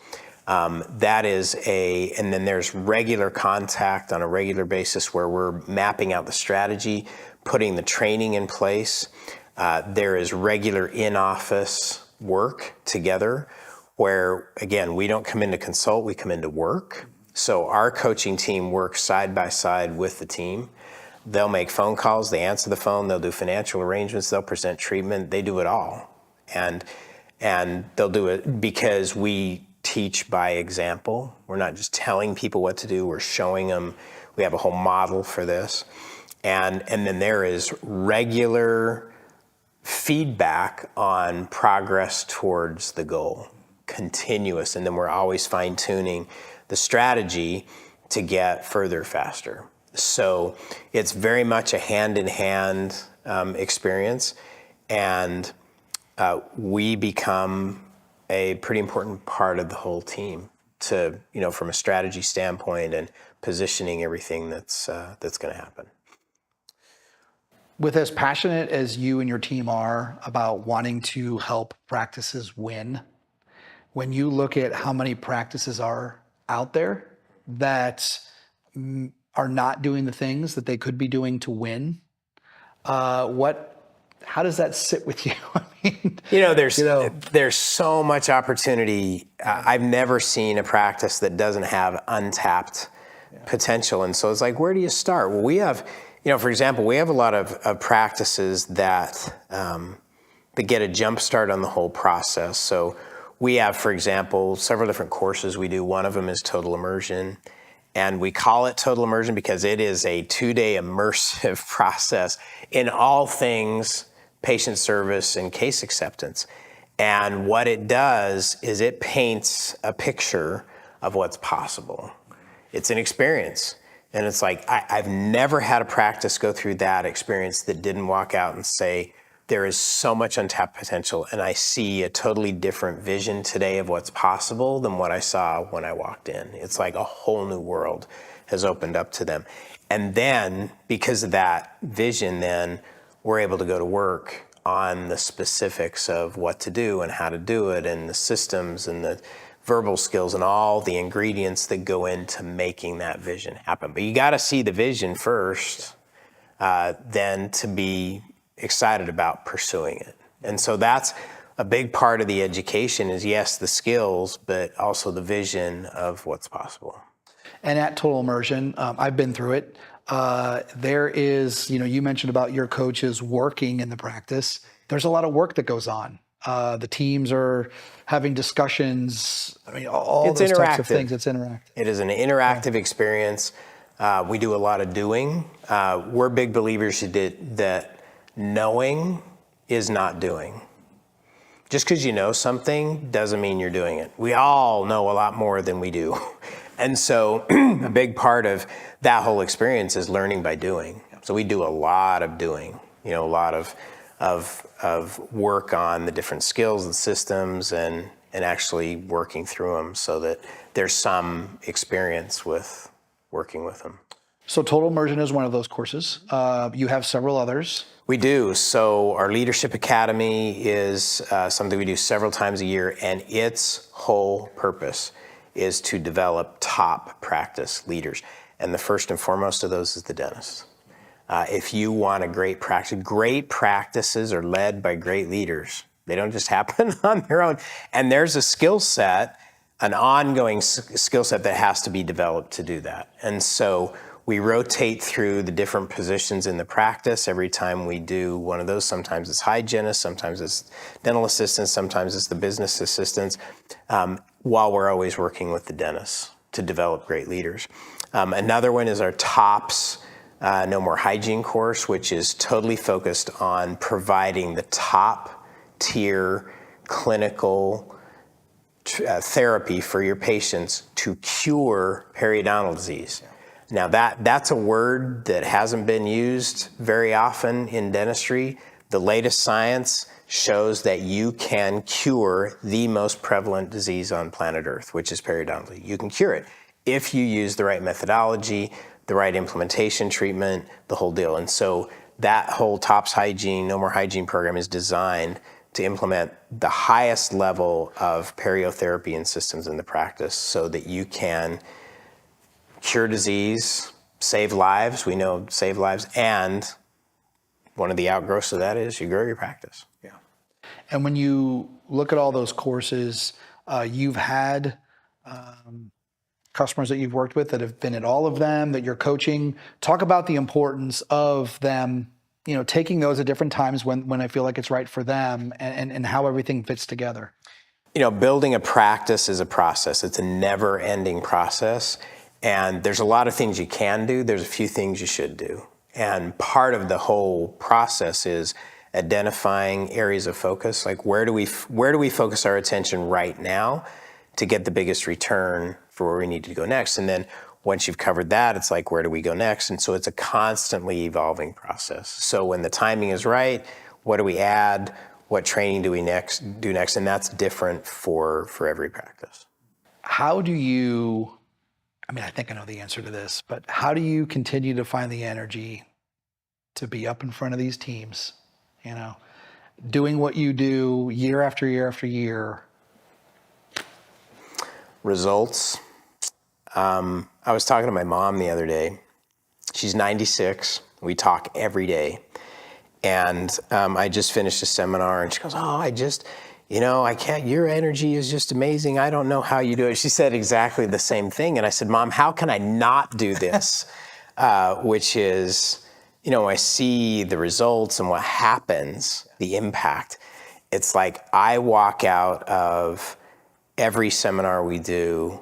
[SPEAKER 2] And then there's regular contact on a regular basis where we're mapping out the strategy, putting the training in place. There is regular in-office work together where, again, we don't come in to consult, we come in to work. So our coaching team works side by side with the team. They'll make phone calls, they answer the phone, they'll do financial arrangements, they'll present treatment, they do it all. And they'll do it because we teach by example. We're not just telling people what to do, we're showing them. We have a whole model for this. And then there is regular feedback on progress towards the goal, continuous. And then we're always fine-tuning the strategy to get further faster. So it's very much a hand-in-hand experience, and we become a pretty important part of the whole team to, from a strategy standpoint and positioning everything that's going to happen.
[SPEAKER 1] With as passionate as you and your team are about wanting to help practices win, when you look at how many practices are out there that are not doing the things that they could be doing to win, how does that sit with you? I mean,
[SPEAKER 2] there's so much opportunity. I've never seen a practice that doesn't have untapped potential. And so it's like, where do you start? Well, we have, for example, we have a lot of practices that get a jump start on the whole process. So we have, for example, several different courses we do. One of them is Total Immersion. And we call it Total Immersion because it is a 2-day immersive process in all things patient service and case acceptance. And what it does is it paints a picture of what's possible. It's an experience. And it's like, I've never had a practice go through that experience that didn't walk out and say, there is so much untapped potential, and I see a totally different vision today of what's possible than what I saw when I walked in. It's like a whole new world has opened up to them. And then, because of that vision, then we're able to go to work on the specifics of what to do and how to do it and the systems and the verbal skills and all the ingredients that go into making that vision happen. But you got to see the vision first, then to be excited about pursuing it. And so that's a big part of the education is, yes, the skills, but also the vision of what's possible.
[SPEAKER 1] And at Total Immersion, I've been through it. There is, you mentioned about your coaches working in the practice. There's a lot of work that goes on. The teams are having discussions. I mean, all those types of things. It's interactive.
[SPEAKER 2] It is an interactive experience. We do a lot of doing. We're big believers that knowing is not doing. Just because you know something doesn't mean you're doing it. We all know a lot more than we do. And so a big part of that whole experience is learning by doing. So we do a lot of doing, a lot of work on the different skills and systems and actually working through them so that there's some experience with working with them.
[SPEAKER 1] So Total Immersion is one of those courses. You have several others.
[SPEAKER 2] We do. So our Leadership Academy is something we do several times a year, and its whole purpose is to develop top practice leaders. And the first and foremost of those is the dentist. If you want a great practices are led by great leaders. They don't just happen on their own. And there's a skill set, an ongoing skill set that has to be developed to do that. And so we rotate through the different positions in the practice every time we do one of those. Sometimes it's hygienists, sometimes it's dental assistants, sometimes it's the business assistants, while we're always working with the dentists to develop great leaders. Another one is our TOPS No More Hygiene course, which is totally focused on providing the top tier clinical therapy for your patients to cure periodontal disease. Now that's a word that hasn't been used very often in dentistry. The latest science shows that you can cure the most prevalent disease on planet Earth, which is periodontal. You can cure it if you use the right methodology, the right implementation treatment, the whole deal. And so that whole TOPS Hygiene, No More Hygiene program is designed to implement the highest level of periotherapy and systems in the practice so that you can cure disease, save lives. We know save lives. And one of the outgrowths of that is you grow your practice.
[SPEAKER 1] Yeah. And when you look at all those courses, you've had customers that you've worked with that have been at all of them, that you're coaching. Talk about the importance of them, taking those at different times when I feel like it's right for them and how everything fits together.
[SPEAKER 2] Building a practice is a process. It's a never-ending process. And there's a lot of things you can do. There's a few things you should do. And part of the whole process is identifying areas of focus. Like where do we focus our attention right now to get the biggest return for where we need to go next? And then once you've covered that, it's like, where do we go next? And so it's a constantly evolving process. So when the timing is right, what do we add? What training do we do next? And that's different for every practice.
[SPEAKER 1] How do you, I think I know the answer to this, but how do you continue to find the energy to be up in front of these teams, doing what you do year after year after year?
[SPEAKER 2] Results. I was talking to my mom the other day. She's 96. We talk every day. And I just finished a seminar and she goes, I can't, your energy is just amazing. I don't know how you do it. She said exactly the same thing. And I said, Mom, how can I not do this? Which is, I see the results and what happens, the impact. It's like I walk out of every seminar we do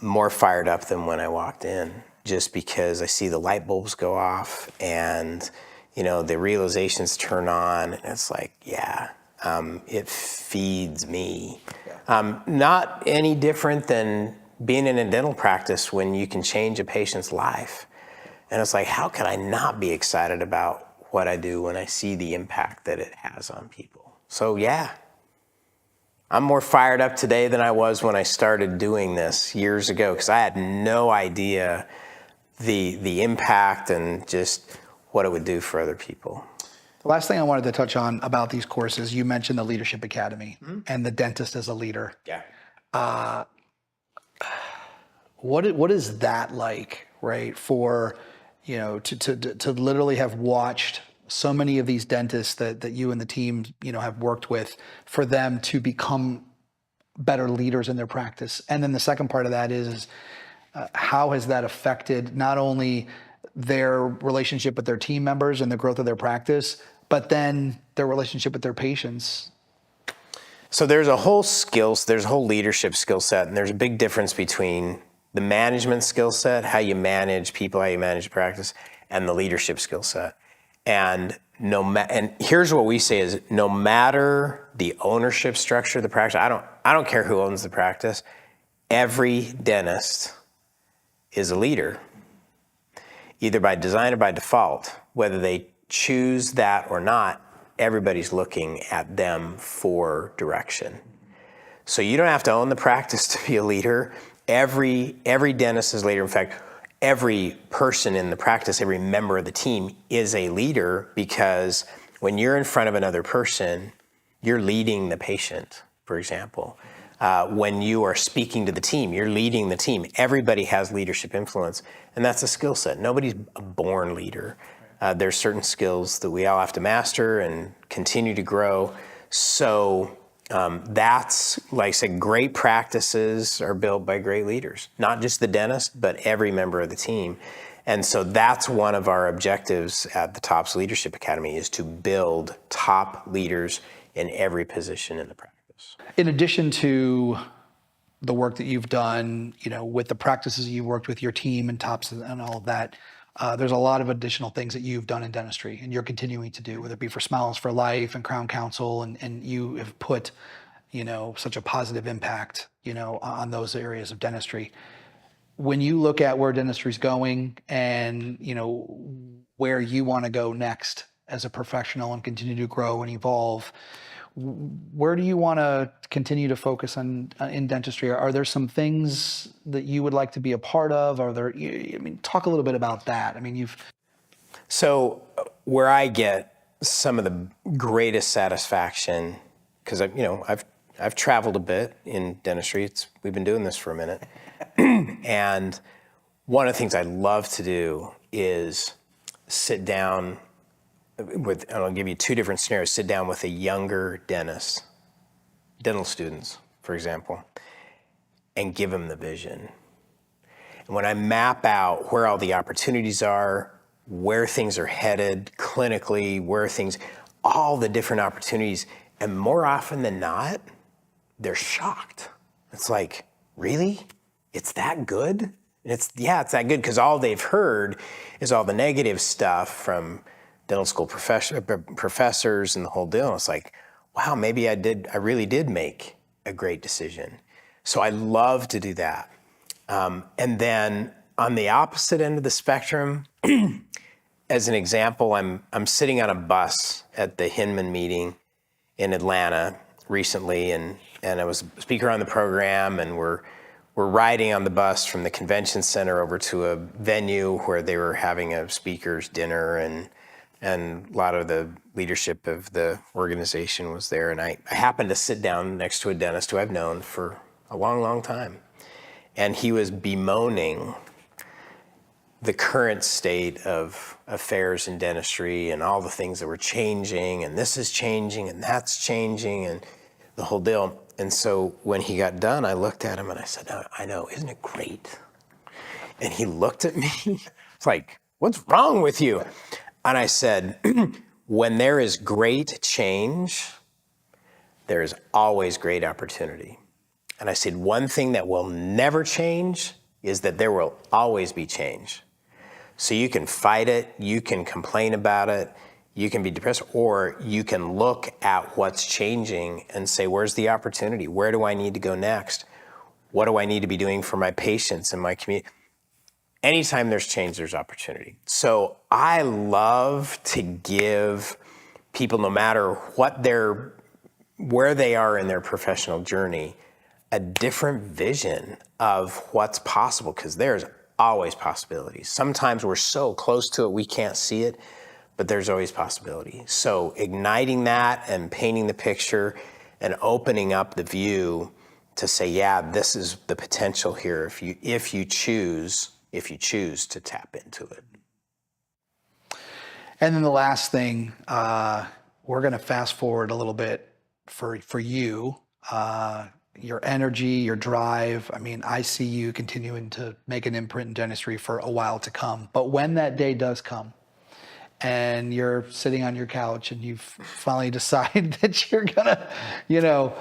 [SPEAKER 2] more fired up than when I walked in, just because I see the light bulbs go off and, the realizations turn on. And it's like, it feeds me. Not any different than being in a dental practice when you can change a patient's life. And it's like, how can I not be excited about what I do when I see the impact that it has on people? So I'm more fired up today than I was when I started doing this years ago, because I had no idea the impact and just what it would do for other people.
[SPEAKER 1] The last thing I wanted to touch on about these courses, you mentioned the Leadership Academy and the dentist as a leader.
[SPEAKER 2] Yeah.
[SPEAKER 1] What is that like, right? For, to literally have watched so many of these dentists that you and the team, have worked with, for them to become better leaders in their practice. And then the second part of that is, how has that affected not only their relationship with their team members and the growth of their practice, but then their relationship with their patients?
[SPEAKER 2] So there's a whole leadership skill set, and there's a big difference between the management skill set, how you manage people, how you manage practice, and the leadership skill set. And and here's what we say is, no matter the ownership structure of the practice, I don't care who owns the practice, every dentist is a leader, either by design or by default. Whether they choose that or not, everybody's looking at them for direction. So you don't have to own the practice to be a leader. Every dentist is a leader. In fact, every person in the practice, every member of the team is a leader, because when you're in front of another person, you're leading the patient, for example. When you are speaking to the team, you're leading the team. Everybody has leadership influence, and that's a skill set. Nobody's a born leader. There's certain skills that we all have to master and continue to grow. So that's, like I said, great practices are built by great leaders, not just the dentist, but every member of the team. And so that's one of our objectives at the TOPS Leadership Academy, is to build top leaders in every position in the practice.
[SPEAKER 1] In addition to the work that you've done, with the practices you've worked with your team and TOPS and all of that, there's a lot of additional things that you've done in dentistry and you're continuing to do, whether it be for Smiles for Life and Crown Council, and you have put, such a positive impact, on those areas of dentistry. When you look at where dentistry is going and, where you want to go next as a professional and continue to grow and evolve, where do you want to continue to focus on in dentistry? Are there some things that you would like to be a part of? Talk a little bit about that.
[SPEAKER 2] So where I get some of the greatest satisfaction, because I've traveled a bit in dentistry. We've been doing this for a minute, and one of the things I love to do is sit down and I'll give you two different scenarios. Sit down with a younger dentist, dental students, for example, and give them the vision. And when I map out where all the opportunities are, where things are headed clinically, all the different opportunities, and more often than not, they're shocked. It's like, really? It's that good? And it's that good, because all they've heard is all the negative stuff from dental school professors and the whole deal. It's like, wow, maybe I really did make a great decision. So I love to do that. And then on the opposite end of the spectrum, as an example, I'm sitting on a bus at the Hinman meeting in Atlanta recently, and I was a speaker on the program, and we're riding on the bus from the convention center over to a venue where they were having a speaker's dinner, and a lot of the leadership of the organization was there. And I happened to sit down next to a dentist who I've known for a long, long time. And he was bemoaning the current state of affairs in dentistry and all the things that were changing, and this is changing, and that's changing, and the whole deal. And so when he got done, I looked at him and I said, I know, isn't it great? And he looked at me. It's like, what's wrong with you? And I said, when there is great change, there is always great opportunity. And I said, one thing that will never change is that there will always be change. So you can fight it, you can complain about it, you can be depressed, or you can look at what's changing and say, where's the opportunity? Where do I need to go next? What do I need to be doing for my patients and my community? Anytime there's change, there's opportunity. So I love to give people, no matter where they are in their professional journey, a different vision of what's possible, because there's always possibilities. Sometimes we're so close to it, we can't see it, but there's always possibility. So igniting that and painting the picture and opening up the view to say, yeah, this is the potential here if you choose to tap into it.
[SPEAKER 1] And then the last thing, we're going to fast forward a little bit for you, your energy, your drive. I mean, I see you continuing to make an imprint in dentistry for a while to come. But when that day does come and you're sitting on your couch and you've finally decided that you're going to,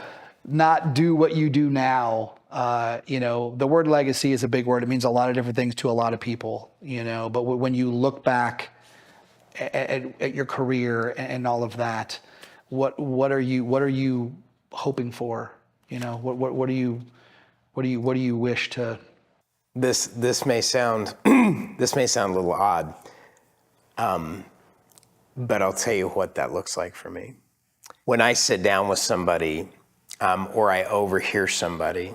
[SPEAKER 1] not do what you do now, the word legacy is a big word. It means a lot of different things to a lot of people, but when you look back at your career and all of that, what are you hoping for? What do you wish to?
[SPEAKER 2] This may sound this may sound a little odd, but I'll tell you what that looks like for me. When I sit down with somebody, or I overhear somebody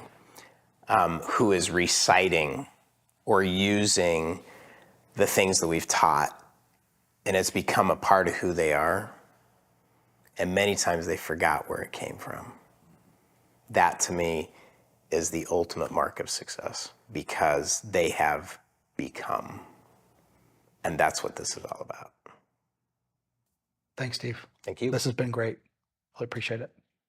[SPEAKER 2] who is reciting or using the things that we've taught, and it's become a part of who they are, and many times they forgot where it came from. That to me is the ultimate mark of success, because they have become. And that's what this is all about.
[SPEAKER 1] Thanks, Steve.
[SPEAKER 2] Thank you.
[SPEAKER 1] This has been great. I appreciate it.